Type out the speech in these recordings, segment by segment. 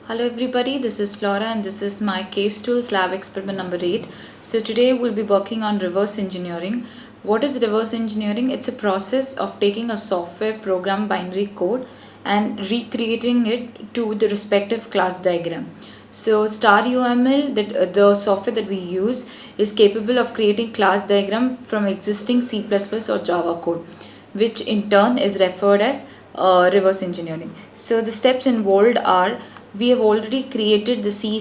Hello everybody, this is Flora and this is my case tools lab experiment number 8. So today we'll be working on reverse engineering. What is reverse engineering? It's a process of taking a software program binary code and recreating it to the respective class diagram. So star UML, the software that we use, is capable of creating class diagram from existing C++ or Java code, which in turn is referred as reverse engineering. So the steps involved are: we have already created the C++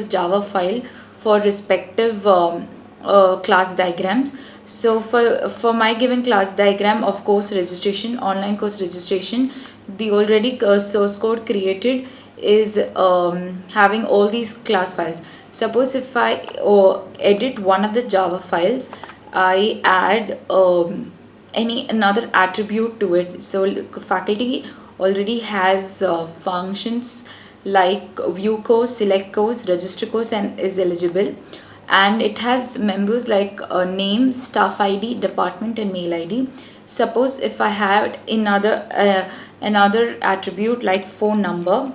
Java file for respective class diagrams. So for my given class diagram of course registration, online course registration, the already source code created is having all these class files. Suppose if I edit one of the Java files, I add any another attribute to it. So faculty already has functions like view course, select course, register course, and is eligible, and it has members like name, staff ID, department, and mail ID. Suppose if I had another attribute like phone number,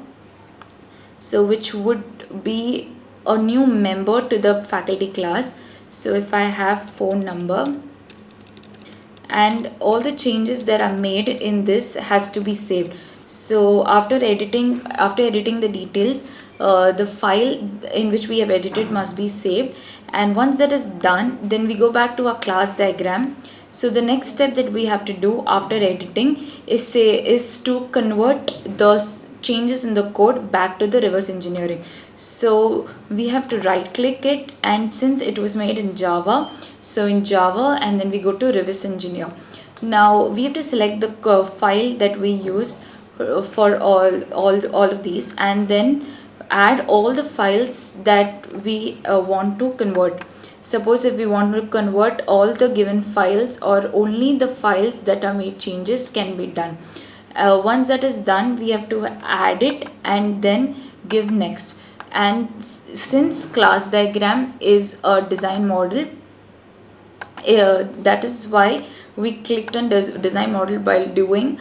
so which would be a new member to the faculty class. So if I have phone number, and all the changes that are made in this has to be saved. So after editing the details, the file in which we have edited must be saved, and once that is done, then we go back to our class diagram. So the next step that we have to do after editing is to convert those changes in the code back to the reverse engineering. So we have to right click it, and since it was made in Java, so in Java, and then we go to reverse engineer. Now we have to select the file that we use for all of these, and then add all the files that we want to convert. Suppose if we want to convert all the given files, or only the files that are made changes can be done. Once that is done, we have to add it and then give next. And since class diagram is a design model, that is why we clicked on design model while doing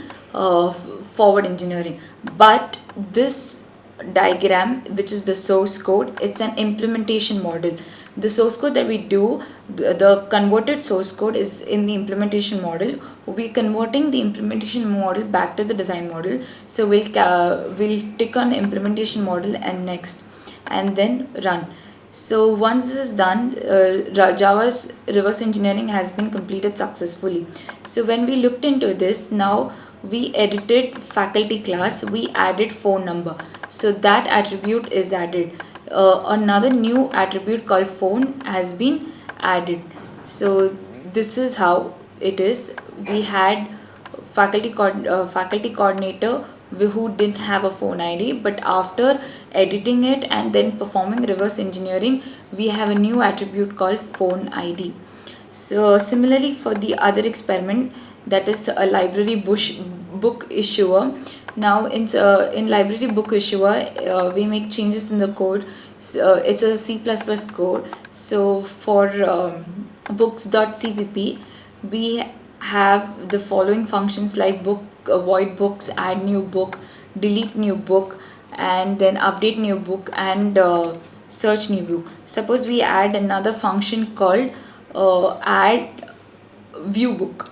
forward engineering. But this diagram, which is the source code, it's an implementation model. The source code that we do, the converted source code is in the implementation model. We're converting the implementation model back to the design model. So we'll tick on implementation model and next, and then run. So once this is done, Java's reverse engineering has been completed successfully. So when we looked into this, now we edited faculty class, we added phone number. So that attribute is added. Another new attribute called phone has been added. So this is how it is. We had faculty coordinator who didn't have a phone ID, but after editing it and then performing reverse engineering, we have a new attribute called phone ID. So similarly for the other experiment, that is a library book issuer. Now in library book issuer, we make changes in the code. So, it's a C++ code. So for books.cpp, we have the following functions like book, void books, add new book, delete new book, and then update new book, and search new book. Suppose we add another function called add view book.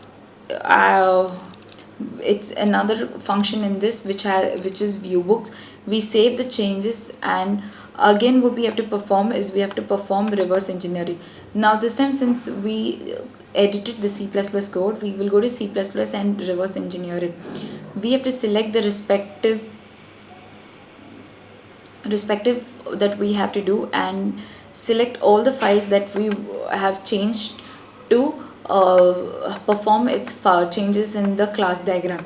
It's another function in this which is view books. We save the changes, and again what we have to perform is we have to perform reverse engineering. Now this time, since we edited the C++ code, we will go to C++ and reverse engineer it. We have to select the respective that we have to do, and select all the files that we have changed to perform its changes in the class diagram.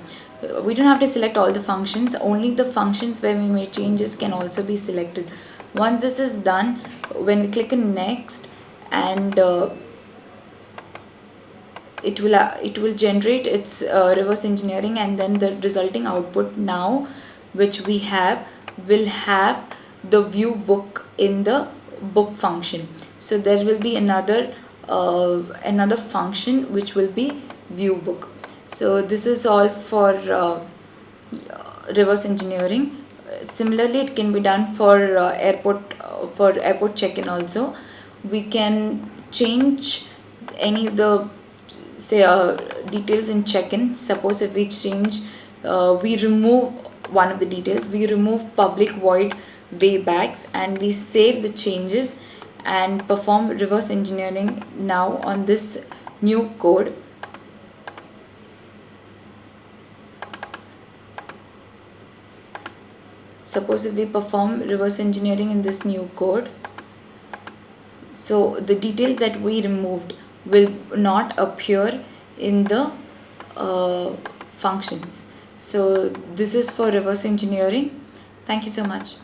We don't have to select all the functions, only the functions where we made changes can also be selected. Once this is done, when we click on next, and it will generate its reverse engineering, and then the resulting output now which we have will have the view book in the book function. So there will be another function which will be view book. So this is all for reverse engineering. Similarly, it can be done for airport check-in also. We can change any of the say details in check-in. Suppose if we change, we remove one of the details, we remove public void way bags, and we save the changes and perform reverse engineering now on this new code. Suppose if we perform reverse engineering in this new code, so the details that we removed will not appear in the functions. So this is for reverse engineering. Thank you so much.